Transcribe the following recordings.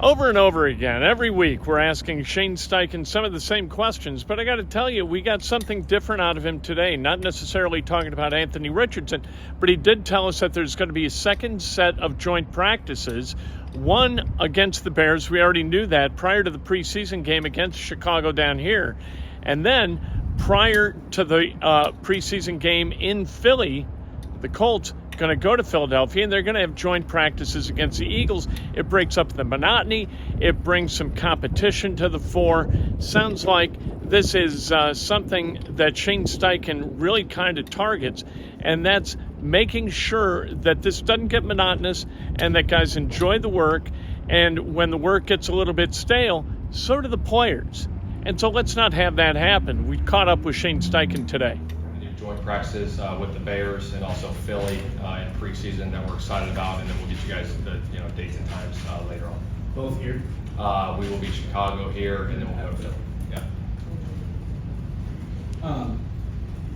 Over and over again, every week, we're asking Shane Steichen some of the same questions, but I got to tell you, we got something different out of him today. Not necessarily talking about Anthony Richardson, but he did tell us that there's going to be a second set of joint practices, one against the Bears. We already knew that prior to the preseason game against Chicago down here. And then prior to the preseason game in Philly, the Colts going to go to Philadelphia, and they're going to have joint practices against the Eagles. It breaks up the monotony. It brings some competition to the fore. Sounds like this is something that Shane Steichen really kind of targets, and that's making sure that this doesn't get monotonous and that guys enjoy the work, and when the work gets a little bit stale, so do the players. And so let's not have that happen. We caught up with Shane Steichen today. Joint practices with the Bears and also Philly in preseason that we're excited about, and then we'll get you guys the dates and times later on. Both here? We will be Chicago here, and then we'll go to Philly. Yeah.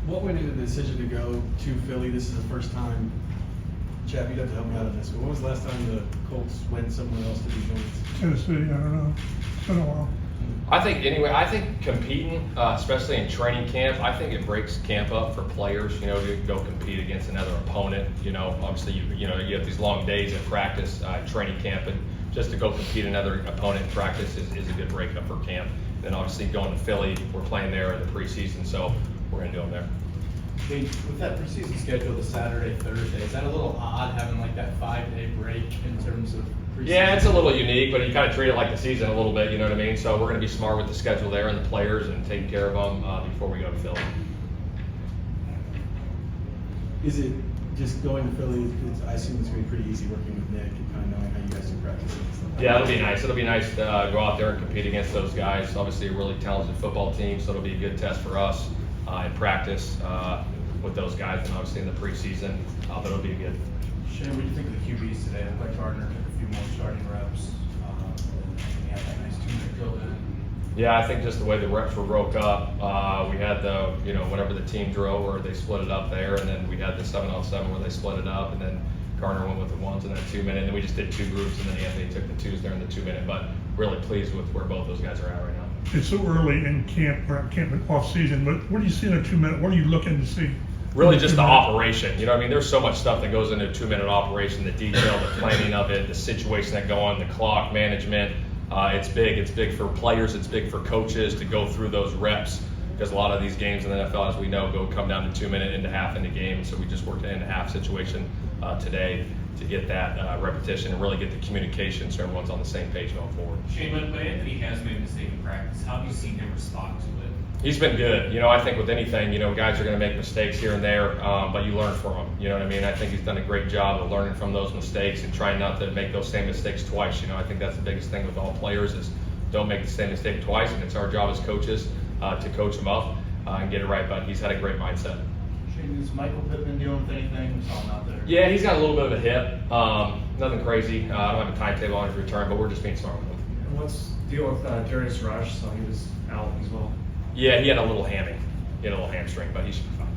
What went into the decision to go to Philly? This is the first time. Chap, you'd have to help me out on this. But when was the last time the Colts went somewhere else to do joints? Tennessee, I don't know. It's been a while. I think competing, especially in training camp, I think it breaks camp up for players, to go compete against another opponent. Obviously you have these long days of practice, training camp, and just to go compete another opponent in practice is a good breakup for camp. And then obviously going to Philly, we're playing there in the preseason, so we're going to do them there. Hey, with that preseason schedule, the Saturday, Thursday, is that a little odd having like that 5-day break in terms of preseason? Yeah, it's a little unique, but you kind of treat it like the season a little bit, you know what I mean? So we're going to be smart with the schedule there and the players and taking care of them before we go to Philly. Is it just going to Philly? I assume it's going to be pretty easy working with Nick and kind of knowing how you guys do practice and stuff like that. Yeah, it'll be nice. It'll be nice to go out there and compete against those guys. Obviously, a really talented football team, so it'll be a good test for us in practice with those guys, and obviously in the preseason, but it'll be good. Shane, what do you think of the QBs today? It looked like Gardner took a few more starting reps. He had that nice 2-minute drill in. Yeah, I think just the way the reps were broke up, we had the, whatever the team drill where they split it up there, and then we had the 7-on-7 where they split it up, and then Gardner went with the ones and then 2-minute, and then we just did 2 groups, and then Anthony took the 2s during the 2-minute, but really pleased with where both those guys are at right now. It's so early in camp, or camp off season, but what do you see in a 2-minute? What are you looking to see? Really just the operation. There's so much stuff that goes into a 2-minute operation, the detail, the planning of it, the situation that go on, the clock management. It's big. It's big for players. It's big for coaches to go through those reps, because a lot of these games in the NFL, as we know, come down to 2-minute into half in the game. So we just worked an end-to-half situation today to get that repetition and really get the communication so everyone's on the same page going forward. Shane, but Anthony has made a mistake in practice. How have you seen him respond to it? He's been good. I think with anything, guys are going to make mistakes here and there, but you learn from them. You know what I mean? I think he's done a great job of learning from those mistakes and trying not to make those same mistakes twice. I think that's the biggest thing with all players is don't make the same mistake twice, and it's our job as coaches to coach him up and get it right, but he's had a great mindset. Shane, is Michael Pittman dealing with anything? We saw him out there. Yeah, he's got a little bit of a hip. Nothing crazy. I don't have a timetable on his return, but we're just being smart with him. And what's the deal with Darius Rush? So he was out as well. Yeah, he had a little hammy. He had a little hamstring, but he should be fine.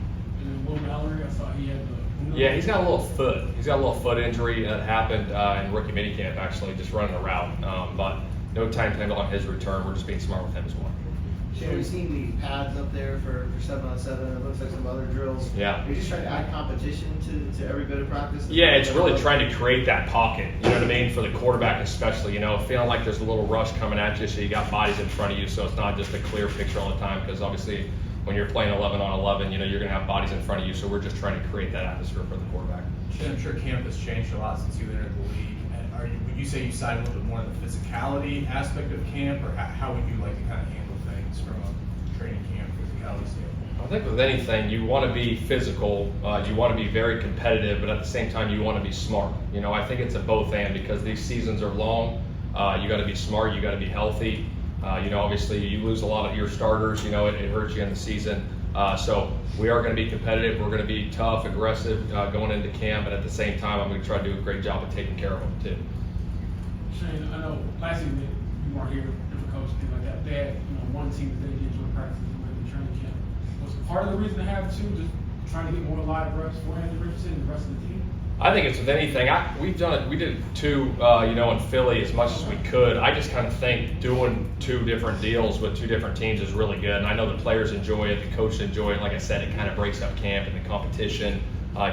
And Will Mallory, I thought he had the... Yeah, he's got a little foot. He's got a little foot injury that happened in rookie minicamp, actually, just running a route. But no timetable on his return. We're just being smart with him as well. Shane, we've seen the pads up there for 7-on-7. It looks like some other drills. Yeah. Are you just trying to add competition to every bit of practice? Yeah, it's really trying to create that pocket, you know what I mean, for the quarterback especially, feeling like there's a little rush coming at you, so you got bodies in front of you, so it's not just a clear picture all the time, because obviously when you're playing 11-on-11, you're going to have bodies in front of you, so we're just trying to create that atmosphere for the quarterback. Shane, I'm sure camp has changed a lot since you entered the league. And would you say you side a little bit more on the physicality aspect of camp, or how would you like to kind of handle things from a training camp physicality standpoint? I think with anything, you want to be physical, you want to be very competitive, but at the same time, you want to be smart. I think it's a both and, because these seasons are long. You got to be smart, you got to be healthy. Obviously, you lose a lot of your starters, it hurts you in the season. So we are going to be competitive. We're going to be tough, aggressive going into camp, but at the same time, I'm going to try to do a great job of taking care of them too. Shane, I know last season you weren't here, different coaches, things like that. They had, one team that they did joint practices with the training camp. Was part of the reason to have two just trying to get more live reps for Anthony Richardson and the rest of the team? I think it's with anything. We've done it. We did two, in Philly as much as we could. I just kind of think doing 2 different deals with 2 different teams is really good. And I know the players enjoy it, the coaches enjoy it. Like I said, it kind of breaks up camp and the competition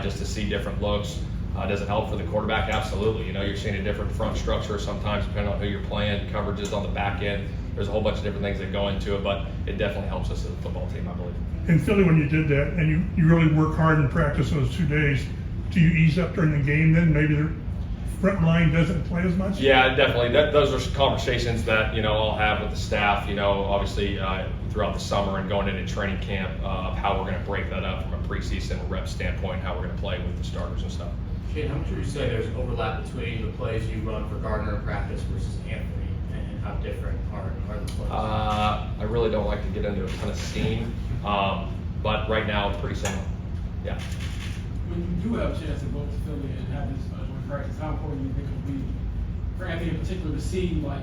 just to see different looks. Does it help for the quarterback? Absolutely. You're seeing a different front structure sometimes depending on who you're playing, coverages on the back end. There's a whole bunch of different things that go into it, but it definitely helps us as a football team, I believe. In Philly, when you did that, and you really work hard in practice those 2 days, do you ease up during the game then? Maybe the front line doesn't play as much? Yeah, definitely. Those are conversations that, I'll have with the staff, obviously throughout the summer and going into training camp of how we're going to break that up from a preseason rep standpoint, how we're going to play with the starters and stuff. Shane, how much would you say there's overlap between the plays you run for Gardner in practice versus Anthony, and how different are the plays? I really don't like to get into a ton of scheme, but right now it's pretty similar. Yeah. When you do have a chance to go to Philly and have this joint practice, how important do you think it will be for Anthony in particular to see like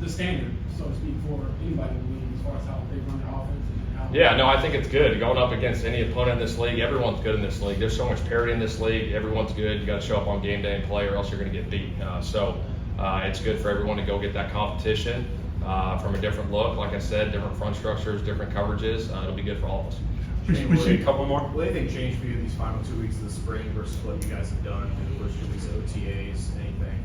the standard, so to speak, for anybody in the league as far as how they run their offense and how? Yeah, no, I think it's good going up against any opponent in this league. Everyone's good in this league. There's so much parity in this league. Everyone's good. You got to show up on game day and play, or else you're going to get beat. So it's good for everyone to go get that competition from a different look. Like I said, different front structures, different coverages. It'll be good for all of us. We see a couple more. What do you think changed for you these final 2 weeks of the spring versus what you guys have done in the first 2 weeks of OTAs? Anything?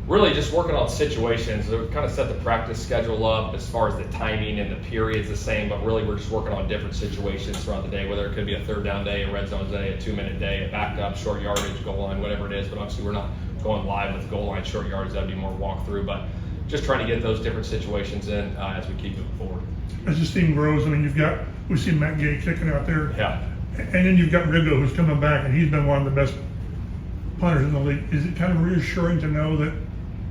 Really just working on situations. We kind of set the practice schedule up as far as the timing and the period's the same, but really we're just working on different situations throughout the day, whether it could be a 3rd down day, a red zone day, a 2-minute day, a backed up, short yardage, goal line, whatever it is. But obviously we're not going live with goal line, short yardage. That'd be more walkthrough, but just trying to get those different situations in as we keep moving forward. As this team grows, I mean, we see Matt Gay kicking out there. Yeah. And then you've got Rigo who's coming back, and he's been one of the best punters in the league. Is it kind of reassuring to know that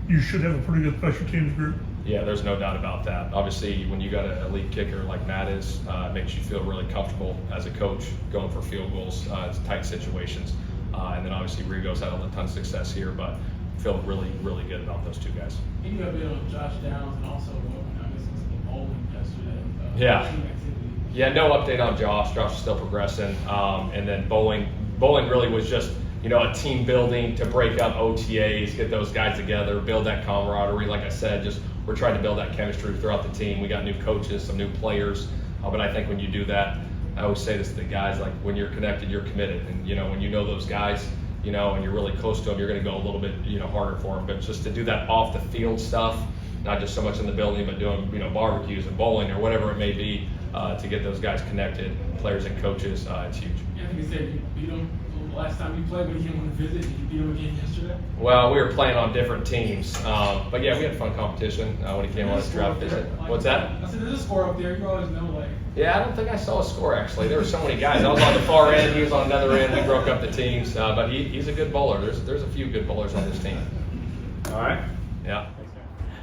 you should have a pretty good special teams group? Yeah, there's no doubt about that. Obviously, when you got an elite kicker like Matt is, it makes you feel really comfortable as a coach going for field goals, it's tight situations. And then obviously Rigo's had a ton of success here, but feel really, really good about those 2 guys. And you have been on Josh Downs and also I guess it's the bowling yesterday. Yeah. Team activity. Yeah, no update on Josh. Josh is still progressing. And then bowling really was just, a team building to break up OTAs, get those guys together, build that camaraderie. Like I said, we're trying to build that chemistry throughout the team. We got new coaches, some new players. But I think when you do that, I always say this to the guys, like when you're connected, you're committed. And, when you know those guys, and you're really close to them, you're going to go a little bit, harder for them. But just to do that off the field stuff, not just so much in the building, but doing, barbecues and bowling or whatever it may be, to get those guys connected, players and coaches, it's huge. Yeah, I think you said you beat him the last time you played, but he came on a visit. Did you beat him again yesterday? Well, we were playing on different teams, but yeah, we had fun competition when he came on his draft visit. What's that? I said, there's a score up there. You always know, like. Yeah, I don't think I saw a score actually. There were so many guys. I was on the far end, he was on another end. We broke up the teams, but he's a good bowler. There's a few good bowlers on this team. All right. Yeah.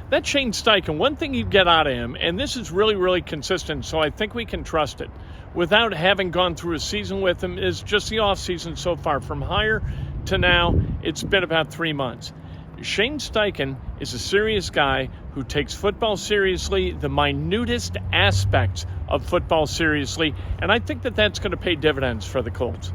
That's Shane Steichen. One thing you get out of him, and this is really, really consistent, so I think we can trust it, without having gone through a season with him, is just the offseason so far. From hire to now, it's been about 3 months. Shane Steichen is a serious guy who takes football seriously, the minutest aspects of football seriously, and I think that that's going to pay dividends for the Colts.